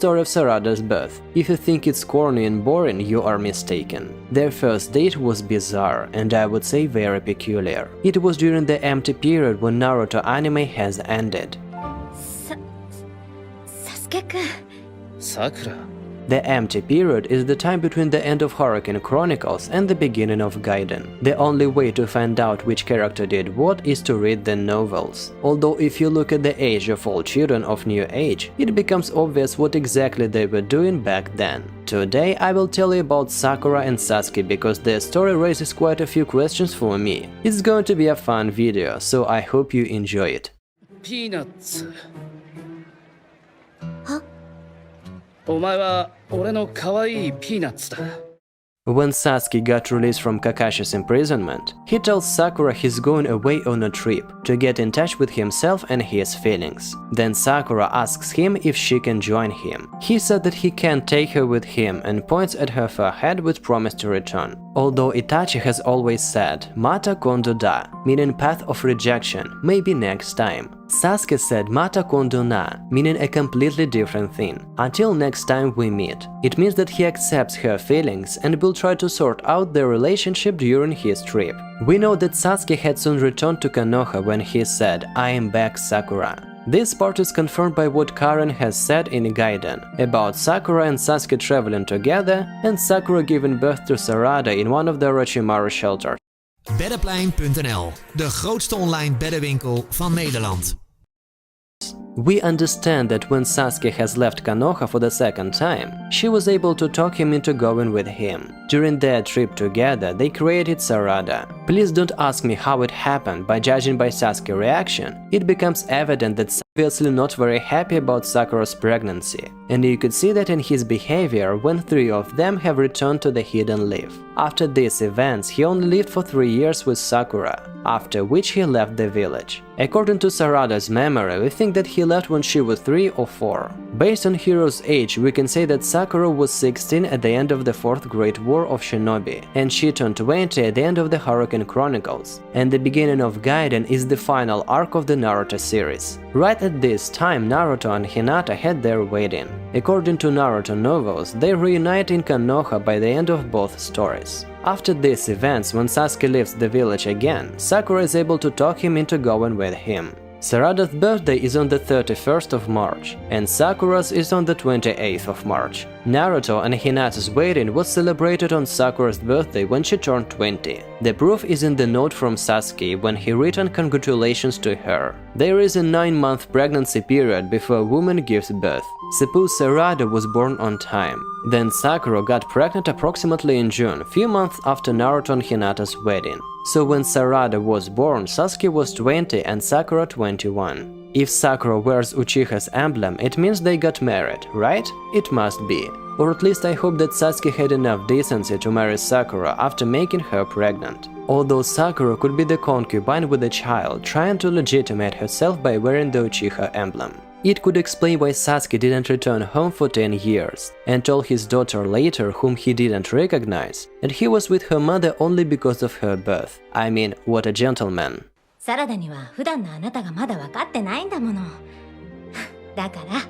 story of Sarada's birth. If you think it's corny and boring, you are mistaken. Their first date was bizarre and I would say very peculiar. It was during the empty period when Naruto anime has ended. Sasuke-kun. Sakura. The empty period is the time between the end of Hurricane Chronicles and the beginning of Gaiden. The only way to find out which character did what is to read the novels. Although if you look at the age of all children of New Age, it becomes obvious what exactly they were doing back then. Today I will tell you about Sakura and Sasuke because their story raises quite a few questions for me. It's going to be a fun video, so I hope you enjoy it. Peanuts. は？お前は俺の可愛いピーナッツだ。 When Sasuke got released from Kakashi's imprisonment, he tells Sakura he's going away on a trip to get in touch with himself and his feelings. Then Sakura asks him if she can join him. He said that he can't take her with him and points at her forehead with promise to return. Although Itachi has always said Mata kondo da, meaning path of rejection, maybe next time. Sasuke said Mata kondo na, meaning a completely different thing. Until next time we meet. It means that he accepts her feelings and will try to sort out their relationship during his trip. We know that Sasuke had soon returned to Konoha when he said, "I am back, Sakura." This part is confirmed by what Karen has said in Gaiden about Sakura and Sasuke traveling together and Sakura giving birth to Sarada in one of the Orochimaru shelters. Beddenplein.nl, de grootste online beddenwinkel van Nederland. We understand that when Sasuke has left Konoha for the second time, she was able to talk him into going with him. During their trip together, they created Sarada. Please don't ask me how it happened, but judging by Sasuke's reaction, it becomes evident that Sasuke is obviously not very happy about Sakura's pregnancy. And you could see that in his behavior when three of them have returned to the Hidden Leaf. After these events, he only lived for 3 years with Sakura, after which he left the village. According to Sarada's memory, we think that he left when she was 3 or 4. Based on Hiro's age, we can say that Sakura was 16 at the end of the 4th Great War of Shinobi, and she turned 20 at the end of the Hurricane Chronicles, and the beginning of Gaiden is the final arc of the Naruto series. Right at this time, Naruto and Hinata had their wedding. According to Naruto novels, they reunite in Konoha by the end of both stories. After these events, when Sasuke leaves the village again, Sakura is able to talk him into going with him. Sarada's birthday is on the 31st of March, and Sakura's is on the 28th of March. Naruto and Hinata's wedding was celebrated on Sakura's birthday when she turned 20. The proof is in the note from Sasuke when he written congratulations to her. There is a 9-month pregnancy period before a woman gives birth. Suppose Sarada was born on time. Then Sakura got pregnant approximately in June, few months after Naruto and Hinata's wedding. So when Sarada was born, Sasuke was 20 and Sakura 21. If Sakura wears Uchiha's emblem, it means they got married, right? It must be. Or at least I hope that Sasuke had enough decency to marry Sakura after making her pregnant. Although Sakura could be the concubine with a child, trying to legitimate herself by wearing the Uchiha emblem. It could explain why Sasuke didn't return home for 10 years, and told his daughter later, whom he didn't recognize, that he was with her mother only because of her birth. I mean, what a gentleman. サラダには普段のあなたがまだ分かってないんだもの。だから、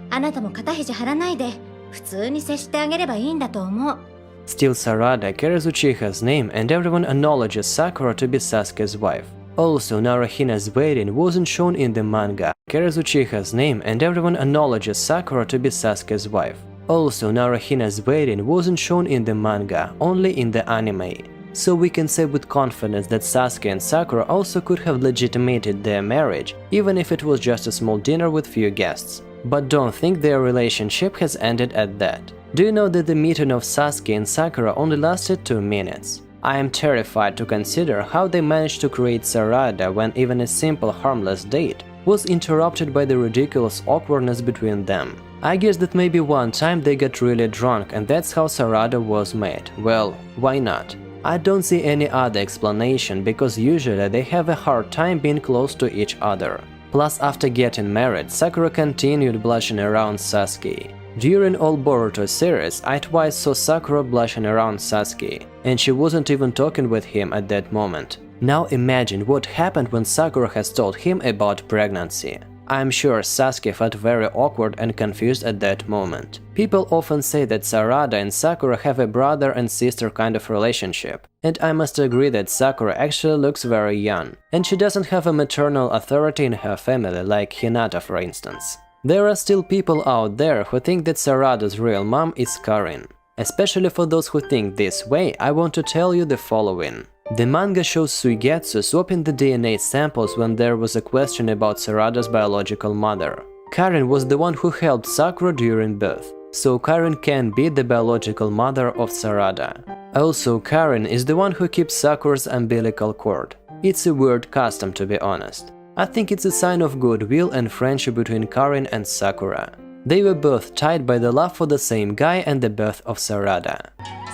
あなたも肩肘張らないで普通に接してあげればいいんだと思う。Still, Sarada carries Uchiha's name and everyone acknowledges Sakura to be Sasuke's wife. Also, Naruhina's wedding wasn't shown in the manga. Carries Uchiha's name and everyone acknowledges Sakura to be Sasuke's wife. Also, Naruhina's wedding wasn't shown in the manga, only in the anime. So we can say with confidence that Sasuke and Sakura also could have legitimated their marriage, even if it was just a small dinner with few guests. But don't think their relationship has ended at that. Do you know that the meeting of Sasuke and Sakura only lasted 2 minutes? I am terrified to consider how they managed to create Sarada when even a simple harmless date was interrupted by the ridiculous awkwardness between them. I guess that maybe one time they got really drunk and that's how Sarada was made. Well, why not? I don't see any other explanation because usually they have a hard time being close to each other. Plus, after getting married, Sakura continued blushing around Sasuke. During all Boruto series, I twice saw Sakura blushing around Sasuke, and she wasn't even talking with him at that moment. Now imagine what happened when Sakura has told him about pregnancy. I'm sure Sasuke felt very awkward and confused at that moment. People often say that Sarada and Sakura have a brother and sister kind of relationship, and I must agree that Sakura actually looks very young, and she doesn't have a maternal authority in her family like Hinata, for instance. There are still people out there who think that Sarada's real mom is Karin. Especially for those who think this way, I want to tell you the following. The manga shows Suigetsu swapping the DNA samples when there was a question about Sarada's biological mother. Karin was the one who helped Sakura during birth, so Karin can be the biological mother of Sarada. Also, Karin is the one who keeps Sakura's umbilical cord. It's a weird custom, to be honest. I think it's a sign of goodwill and friendship between Karin and Sakura. They were both tied by the love for the same guy and the birth of Sarada.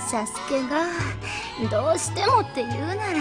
サスケがどうしてもって言うなら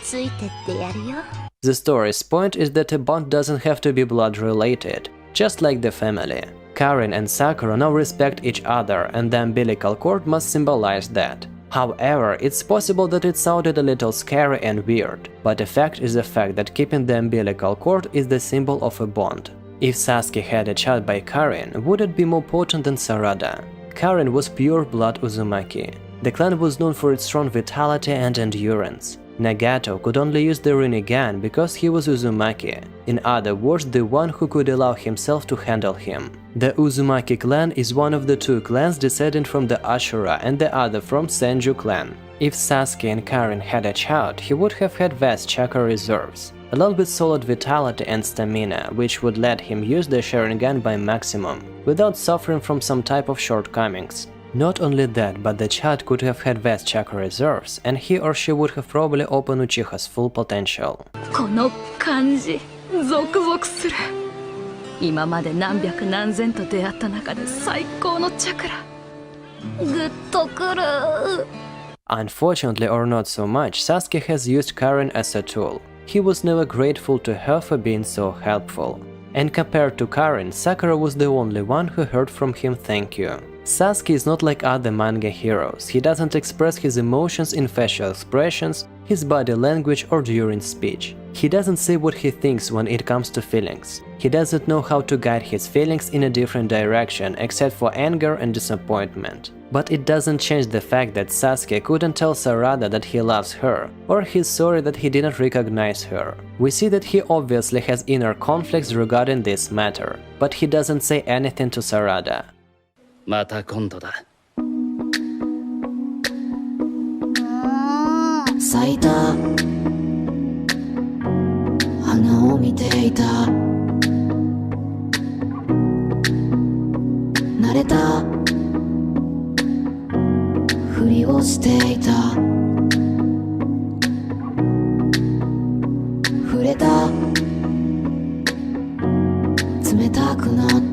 ついてってやるよ The story's point is that a bond doesn't have to be blood related, just like the family. Karin and Sakura now respect each other, and the umbilical cord must symbolize that. However, it's possible that it sounded a little scary and weird, but the fact is the fact that keeping the umbilical cord is the symbol of a bond. If Sasuke had a child by Karin, would it be more potent than Sarada? Karin was pure blood Uzumaki. The clan was known for its strong vitality and endurance. Nagato could only use the Rinnegan because he was Uzumaki, in other words, the one who could allow himself to handle him. The Uzumaki clan is one of the two clans descended from the Ashura and the other from Senju clan. If Sasuke and Karin had a child, he would have had vast chakra reserves, along with solid vitality and stamina, which would let him use the Sharingan by maximum, without suffering from some type of shortcomings. Not only that, but the child could have had vast chakra reserves, and he or she would have probably opened Uchiha's full potential. この感じゾクゾクする今まで何百何千と出会った中で最高のチャクラグッとくる Unfortunately or not so much, Sasuke has used Karin as a tool. He was never grateful to her for being so helpful. And compared to Karin, Sakura was the only one who heard from him thank you. Sasuke is not like other manga heroes. He doesn't express his emotions in facial expressions, his body language or during speech. He doesn't say what he thinks when it comes to feelings. He doesn't know how to guide his feelings in a different direction except for anger and disappointment. But it doesn't change the fact that Sasuke couldn't tell Sarada that he loves her, or he's sorry that he didn't recognize her. We see that he obviously has inner conflicts regarding this matter, but he doesn't say anything to Sarada. また今度だ咲いた花を見ていた慣れたふりをしていた触れた冷たくなった